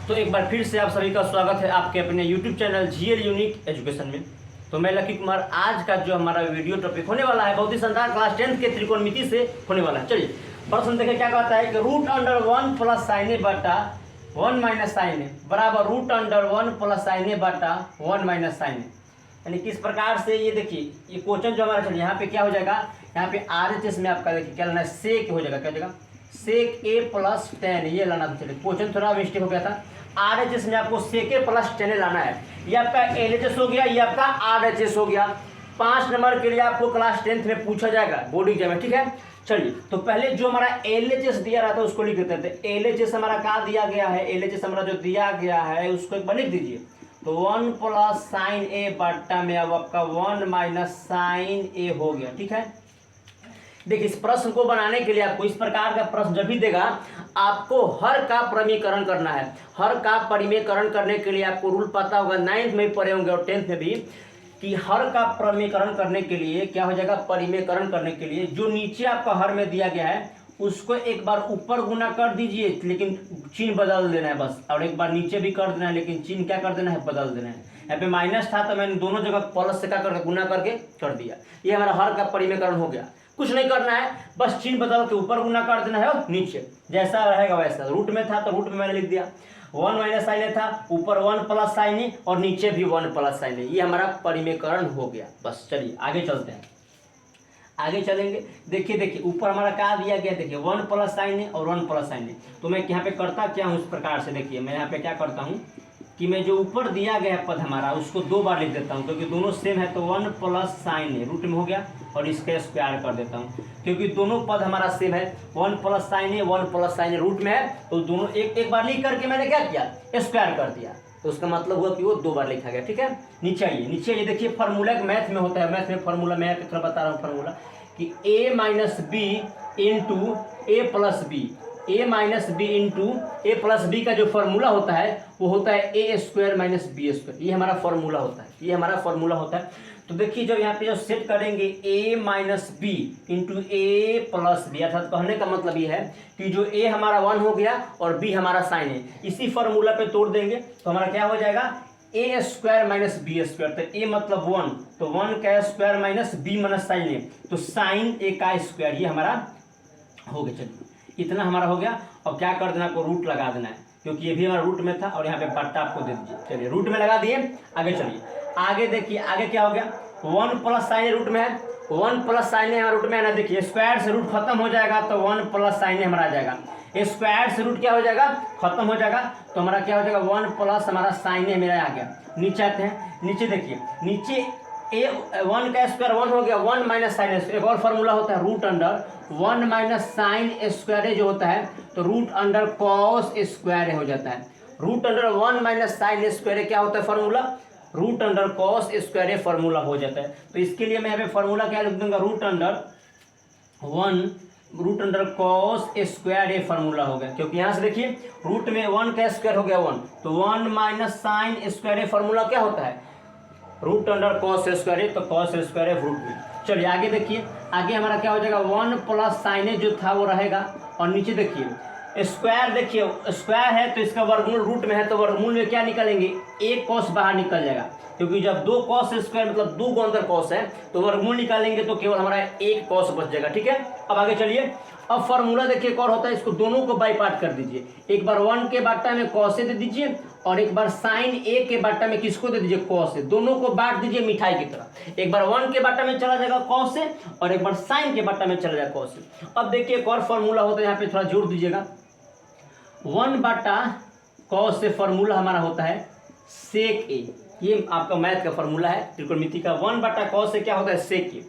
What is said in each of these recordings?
तो एक बार फिर से आप सभी का स्वागत है आपके अपने YouTube channel GL unique education में। तो मैं लकी कुमार, आज का जो हमारा वीडियो टॉपिक होने वाला है बहुत ही शानदार क्लास 10 के त्रिकोणमिति से होने वाला है। चलिए प्रश्न देखें क्या कहता है कि रूट अंडर 1 प्लस साइन ए बटा 1 माइनस साइन ए बराबर रूट अंडर 1 प्लस साइन ए बटा 1 माइनस साइन ए। यानी किस प्रकार से ये देखिए ये क्वेश्चन जो हमारा चलिए यहाँ पे क्या हो जाएगा, यहाँ पे RHS में आपका देखिए क्या लेना है, सेक हो जाएगा, क्या हो जाएगा सेक ए प्लस 10 ये लाना था। चलिए क्वेश्चन थोड़ा मिस्टेक हो गया था, RHS में आपको सेक ए प्लस 10 लाना है। ये आपका LHS हो गया, ये आपका RHS हो गया। 5 नंबर के लिए आपको क्लास 10th में पूछा जाएगा बोर्ड एग्जाम में, ठीक है। चलिए तो पहले जो हमारा LHS दिया रहा था उसको लिख देते थे। LHS हमारा कहाँ दिया गया है, LHS हमारा जो दिया गया है उसको एक बार लिख दीजिए। तो 1 प्लस साइन ए बट्टा में अब आपका 1 माइनस साइन ए हो गया, ठीक है। देखिए इस प्रश्न को बनाने के लिए आपको इस प्रकार का प्रश्न जब भी देगा आपको हर का परिमेयकरण करना है। हर का परिमेयकरण करने के लिए आपको रूल पता होगा, 9th में भी पढ़े होंगे और 10th में भी, कि हर का परिमेयकरण करने के लिए क्या हो जाएगा, परिमेयकरण करने के लिए जो नीचे आपका हर में दिया गया है उसको एक बार ऊपर गुना कर दीजिए, लेकिन चिन्ह बदल देना है बस, और एक बार नीचे भी कर देना है लेकिन चिन्ह क्या कर देना है, बदल देना है। यहाँ पे माइनस था तो मैंने दोनों जगह प्लस से क्या कर गुना करके कर दिया। ये हमारा हर का परिमेयकरण हो गया। कुछ नहीं करना है, बस चिन्ह बदल के ऊपर गुना कर देना है और नीचे जैसा रहेगा वैसा। रूट में था तो रूट में मैंने लिख दिया, 1 माइनस साइन ए था, ऊपर 1 प्लस साइन ए और नीचे भी 1 प्लस साइन ए। ये हमारा परिमेयकरण हो गया। बस चलिए आगे चलते हैं, आगे चलेंगे। देखिए ऊपर हमारा क्या दिया गया, देखिए 1 प्लस साइन ए और 1 प्लस साइन ए। तो मैं यहाँ पे करता क्या हूँ इस प्रकार से, देखिए मैं यहाँ पे क्या करता हूँ कि मैं जो ऊपर दिया गया पद हमारा उसको 2 बार लिख देता हूँ, क्योंकि दोनों सेम है। तो 1 प्लस साइन ए रूट में हो गया और इसका स्क्वायर कर देता हूँ, क्योंकि दोनों पद हमारा सेम है। 1 प्लस साइन ए 1 प्लस साइन ए रूट में है, तो दोनों एक बार लिख करके मैंने क्या किया, स्क्वायर कर दिया। तो उसका मतलब हुआ कि वो 2 बार लिखा गया, ठीक है। नीचे आइए देखिए फार्मूला मैथ में होता है, मैथ में फार्मूला मैं थोड़ा बता रहा हूँ फार्मूला कि a minus b into a plus b, a minus b into a plus b का जो फॉर्मूला होता है वो होता है a square minus B square. ये हमारा फॉर्मूला होता है, ये हमारा फॉर्मूला होता है। तो देखिए जब यहाँ पे जो सेट करेंगे a minus b into a plus b, अर्थात कहने का मतलब ये है कि जो a हमारा 1 हो गया और b हमारा साइन है, इसी फॉर्मूला पे तोड़ देंगे तो हमारा क्या हो जाएगा, A square minus B square. तो ए मतलब 1, तो 1 का square minus B minus sine A, तो साइन ए का स्क्वायर, ये हमारा हो गया। चलिए इतना हमारा हो गया। अब क्या कर देना, आपको रूट लगा देना है, क्योंकि ये भी हमारा रूट में था और यहाँ पे बट्टा आपको दे दीजिए। चलिए रूट में लगा दिए, आगे चलिए। आगे देखिए आगे क्या हो गया, 1 प्लस साइन रूट में है, 1 प्लस साइन हमारा रूट में है ना। देखिए स्क्वायर से रूट खत्म हो जाएगा तो 1 प्लस साइन हमारा आ जाएगा। स्क्वायर से रूट क्या हो जाएगा, खत्म हो जाएगा, तो हमारा क्या हो जाएगा, 1 प्लस हमारा साइन मेरा आ गया। नीचे आते हैं, नीचे देखिए नीचे ए 1 का स्क्वायर 1 हो गया, 1 माइनस साइन। एक और फॉर्मूला होता है root under 1 minus sine square जो होता है, तो रूट अंडर कॉस स्क्वायर हो जाता है। Root under 1 minus sine square क्या होता है formula, root under cos square formula हो जाता है। तो इसके लिए मैं यहाँ पे फॉर्मूला क्या लिख दूंगा, root under cos square a formula हो गया, क्योंकि यहाँ से देखिए रूट में 1 का स्क्वायर हो गया 1, तो 1 minus sine square a formula क्या होता है, रूट अंडर कॉस स्क्वायर ए, तो कॉस स्क्वायर ए रूट में। चलिए आगे देखिए, आगे हमारा क्या हो जाएगा, 1 प्लस साइन ए जो था वो रहेगा, और नीचे देखिए स्क्वायर, देखिए स्क्वायर है तो इसका वर्गमूल रूट में है, तो वर्गमूल में क्या निकालेंगे, एक कॉस बाहर निकल जाएगा, क्योंकि जब 2 कॉस स्क्वायर मतलब 2 को अंदर कॉस है, तो वर्गमूल निकालेंगे तो केवल हमारा एक कॉस बच जाएगा, ठीक है। अब आगे चलिए, अब फॉर्मूला देखिए एक और होता है, इसको दोनों को बाई पार्ट कर दीजिए। एक बार 1 के बाटा में कॉस दे दीजिए और एक बार साइन ए के बाटा में किसको दे दीजिए, कॉस से। दोनों को बांट दीजिए मिठाई की तरह, एक बार 1 के बाटा में चला जाएगा कॉस से और एक बार साइन के बाटा में चला जाएगा कॉस से। अब देखिए एक और फॉर्मूला होता है, यहाँ पे थोड़ा जोड़ दीजिएगा, 1 बाटा कॉस से फॉर्मूला हमारा होता है सेक ए। ये आपका मैथ का फॉर्मूला है त्रिकोणमिति का, 1 बाटा कॉस से क्या होता है, सेक ए।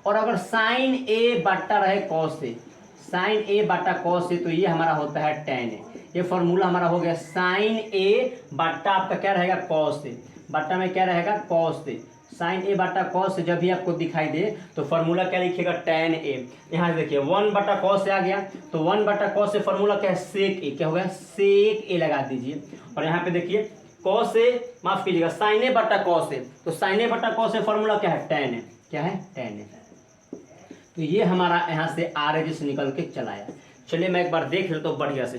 और अगर साइन ए बाटा रहे कॉस से, साइन ए बाटा कॉस से, तो ये हमारा होता है टेन ए। ये फॉर्मूला हमारा हो गया, साइन ए बाटा आपका क्या रहेगा, कॉस से, बाटा में क्या रहेगा, कॉस से। साइन ए बाटा कॉस से जब भी आपको दिखाई दे तो फॉर्मूला क्या लिखिएगा, टेन ए। यहाँ देखिए 1 बाटा कॉस से आ गया, तो 1 बाटा कॉस से फॉर्मूला क्या है, सेक ए। क्या हो गया, सेक ए लगा दीजिए। और यहाँ पे देखिए कॉस से, माफ कीजिएगा, साइन ए बाटा कॉस से, तो साइन ए बाटा कॉस से फॉर्मूला क्या है, टेन ए। क्या है, टेन ए। तो ये हमारा यहाँ से RHS निकल के चला आया। चलिए मैं एक बार देख लेता हूँ बढ़िया से।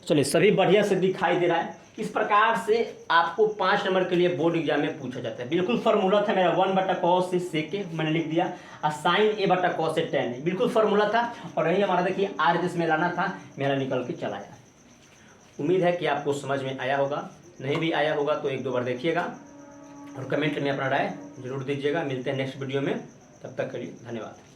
चलिए सभी बढ़िया से दिखाई दे रहा है। इस प्रकार से आपको 5 नंबर के लिए बोर्ड एग्जाम में पूछा जाता है। बिल्कुल फार्मूला था मेरा 1/cos से sec के मैंने लिख दिया और sin a/cos से tan है, बिल्कुल फार्मूला था। और यही हमारा देखिए r जिसमें लाना था मेरा निकल के चला आया। उम्मीद है कि आपको समझ में आया होगा, नहीं भी आया होगा तो 1-2 बार देखिएगा और कमेंट में अपना राय जरूर दीजिएगा। मिलते हैं नेक्स्ट वीडियो में, तब तक के लिए धन्यवाद।